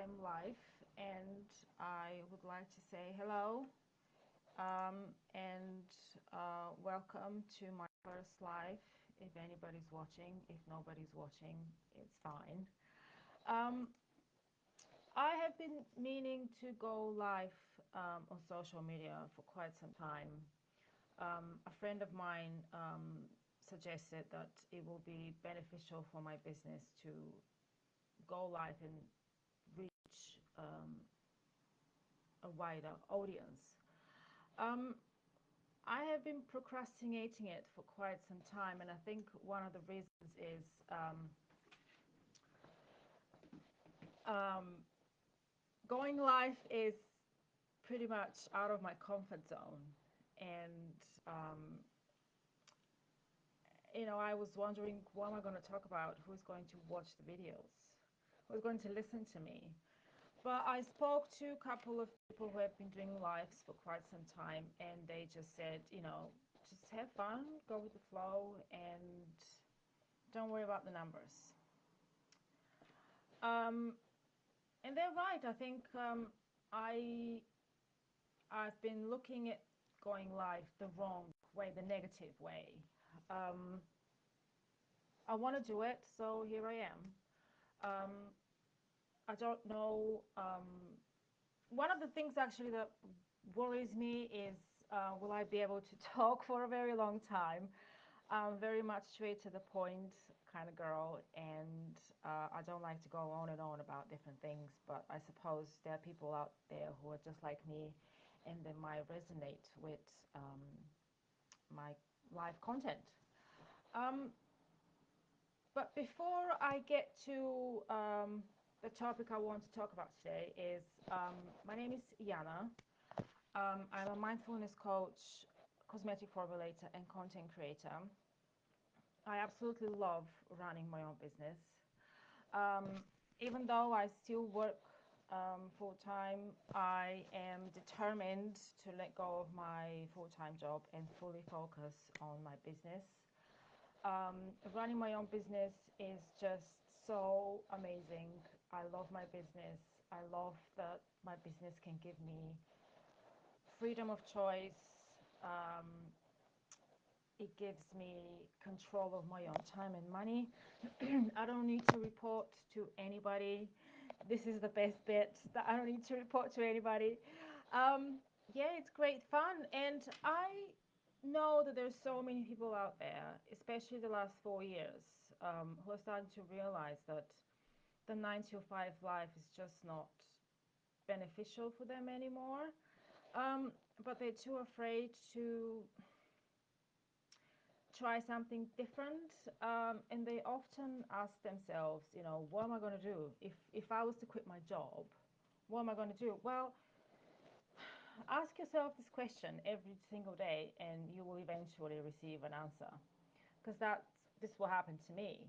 I'm live, and I would like to say hello and welcome to my first live. If anybody's watching, if nobody's watching, it's fine. Um, I have been meaning to go live on social media for quite some time. A friend of mine suggested that it will be beneficial for my business to go live and reach a wider audience. Um, I have been procrastinating it for quite some time, and I think one of the reasons is um, going live is pretty much out of my comfort zone. And, um, I was wondering, what am I going to talk about? Who's going to watch the videos? Who's going to listen to me? But I spoke to a couple of people who have been doing lives for quite some time, and they just said, just have fun, go with the flow, and don't worry about the numbers. Um, and they're right. I think I I've been looking at going live the wrong way, the negative way. Um, I want to do it, so here I am. Um, I don't know. One of the things actually that worries me is will I be able to talk for a very long time? I'm very much straight to the point kind of girl, and I don't like to go on and on about different things, but I suppose there are people out there who are just like me and they might resonate with my live content. Um, but before I get to the topic I want to talk about today is my name is Yana. I'm a mindfulness coach, cosmetic formulator, and content creator. I absolutely love running my own business. Um, Even though I still work full time, I am determined to let go of my full time job and fully focus on my business. Running my own business is just so amazing. I love my business. I love that my business can give me freedom of choice. It gives me control of my own time and money. I don't need to report to anybody. This is the best bit, that I don't need to report to anybody. Um, yeah, it's great fun. And I know that there's so many people out there, especially the last 4 years, who are starting to realize that the 9 to 5 life is just not beneficial for them anymore. But they're too afraid to try something different, and they often ask themselves, what am I going to do if I was to quit my job? What am I going to do? Well, ask yourself this question every single day, and you will eventually receive an answer. Because this will happen to me.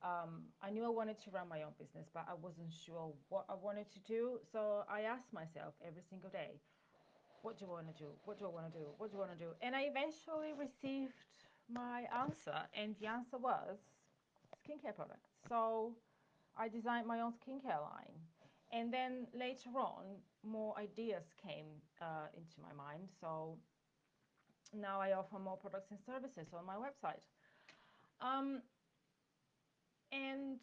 I knew I wanted to run my own business, but I wasn't sure what I wanted to do. So I asked myself every single day, what do I want to do? What do I want to do? What do I want to do? And I eventually received my answer, and the answer was skincare products. So I designed my own skincare line. And then later on, more ideas came into my mind. So now I offer more products and services on my website. Um, and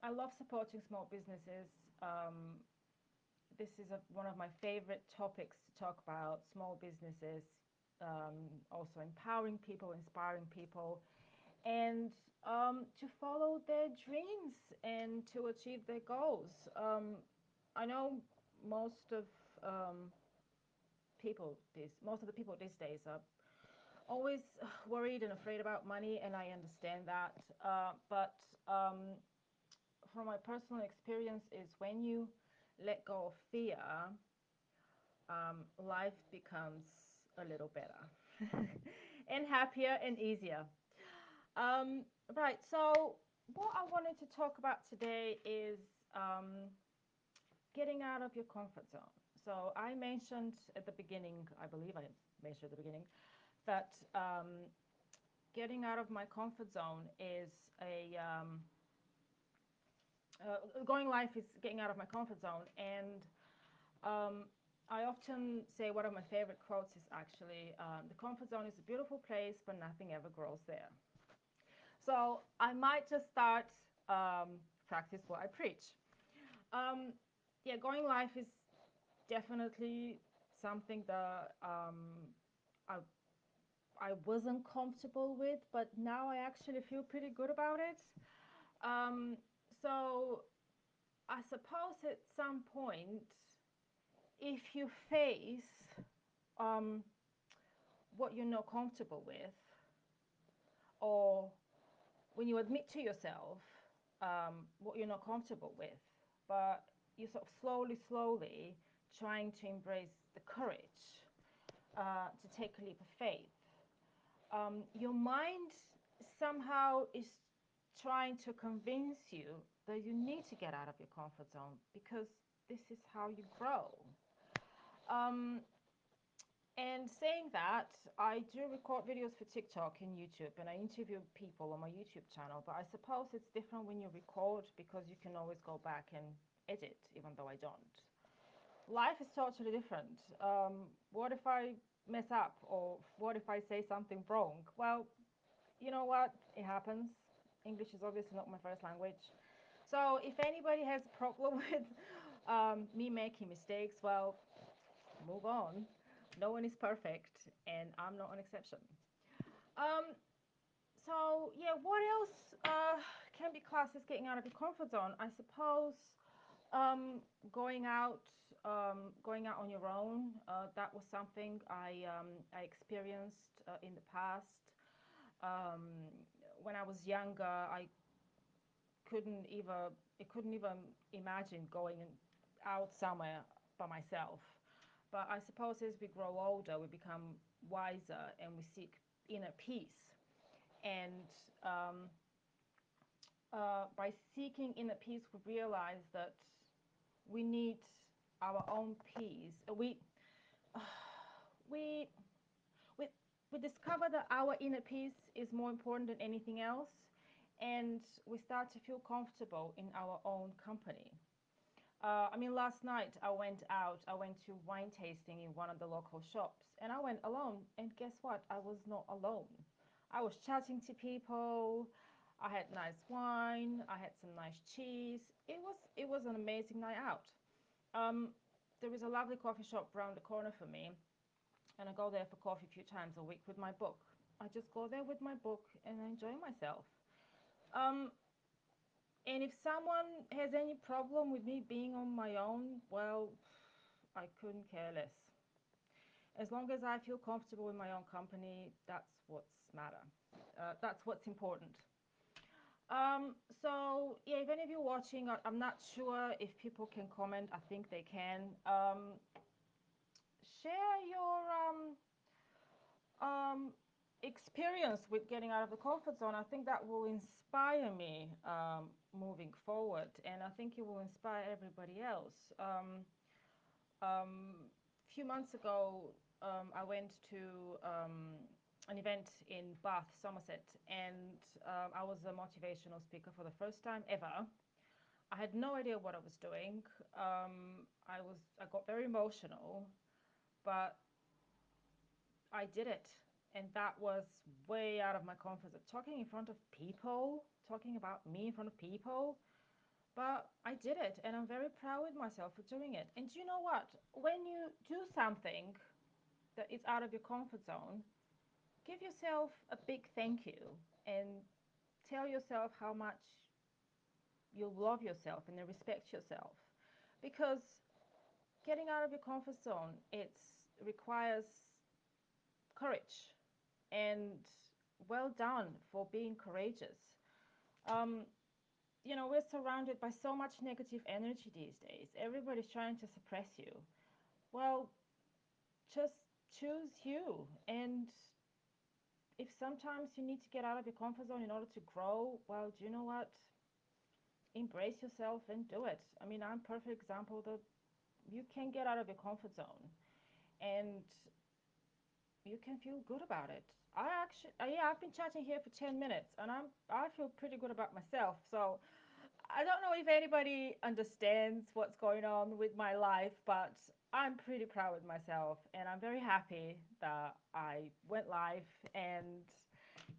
I love supporting small businesses. Um, this is one of my favorite topics to talk about, small businesses, also empowering people, inspiring people, and to follow their dreams and to achieve their goals. I know most of most of the people these days are always worried and afraid about money, and I understand that. But from my personal experience, is when you let go of fear, life becomes a little better and happier and easier. Right, so what I wanted to talk about today is um, getting out of your comfort zone. So I mentioned at the beginning, I believe I mentioned at the beginning, that getting out of my comfort zone is Going life is getting out of my comfort zone, and um, I often say one of my favorite quotes is actually, "The comfort zone is a beautiful place, but nothing ever grows there." So I might just start practice what I preach. Um, yeah, going life is definitely something that I I wasn't comfortable with, but now I actually feel pretty good about it. Um, so I suppose at some point, if you face um, what you're not comfortable with, or when you admit to yourself what you're not comfortable with, but you're sort of slowly trying to embrace the courage to take a leap of faith, your mind somehow is trying to convince you that you need to get out of your comfort zone because this is how you grow. Um, and saying that, I do record videos for TikTok and YouTube, and I interview people on my YouTube channel. But I suppose it's different when you record because you can always go back and edit, even though I don't. Life is totally different. What if I mess up, or what if I say something wrong? Well, you know what? It happens. English is obviously not my first language. So if anybody has a problem with me making mistakes, well, move on. No one is perfect, and I'm not an exception. Um, so yeah, what else can be classed as getting out of your comfort zone? I suppose um, going out, going out on your own. That was something I experienced in the past. Um, when I was younger, couldn't even I couldn't even imagine going out somewhere by myself. But I suppose as we grow older, we become wiser and we seek inner peace. And um, by seeking inner peace, we realize that we need our own peace. We we we discover that our inner peace is more important than anything else, and we start to feel comfortable in our own company. I mean, last night I went out. I went to wine tasting in one of the local shops, and I went alone. And guess what? I was not alone. I was chatting to people. I had nice wine. I had some nice cheese. It was an amazing night out. Um, there is a lovely coffee shop around the corner for me, and I go there for coffee a few times a week with my book. I just go there with my book and enjoy myself. Um, and if someone has any problem with me being on my own, well, I couldn't care less. As long as I feel comfortable in my own company, that's what's matter. That's what's important. So yeah, if any of you watching, I'm not sure if people can comment. I think they can. Share your um, experience with getting out of the comfort zone. I think that will inspire me moving forward, and I think it will inspire everybody else. A few months ago, I went to an event in Bath, Somerset, and I was a motivational speaker for the first time ever. I had no idea what I was doing. I got very emotional, but I did it. And that was way out of my comfort zone. Talking in front of people, talking about me in front of people. But I did it, and I'm very proud with myself for doing it. And do you know what? When you do something that is out of your comfort zone, give yourself a big thank you and tell yourself how much you love yourself and you respect yourself. Because getting out of your comfort zone, it requires courage, and well done for being courageous. Um, we're surrounded by so much negative energy these days. Everybody's trying to suppress you. Well, just choose you. And if sometimes you need to get out of your comfort zone in order to grow, well, do you know what? Embrace yourself and do it. I mean, I'm a perfect example that you can get out of your comfort zone and you can feel good about it. Yeah, I've been chatting here for 10 minutes and I feel pretty good about myself. So I don't know if anybody understands what's going on with my life, but I'm pretty proud with myself, and I'm very happy that I went live. And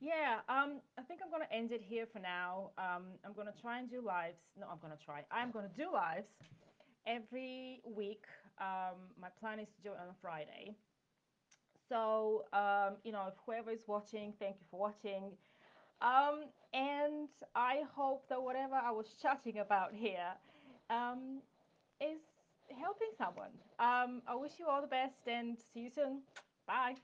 yeah, I think I'm gonna end it here for now. I'm gonna try and do lives. No, I'm gonna try. I'm gonna do lives every week. My plan is to do it on a Friday. So, if whoever is watching, thank you for watching. And I hope that whatever I was chatting about here um, is helping someone. I wish you all the best and see you soon. Bye.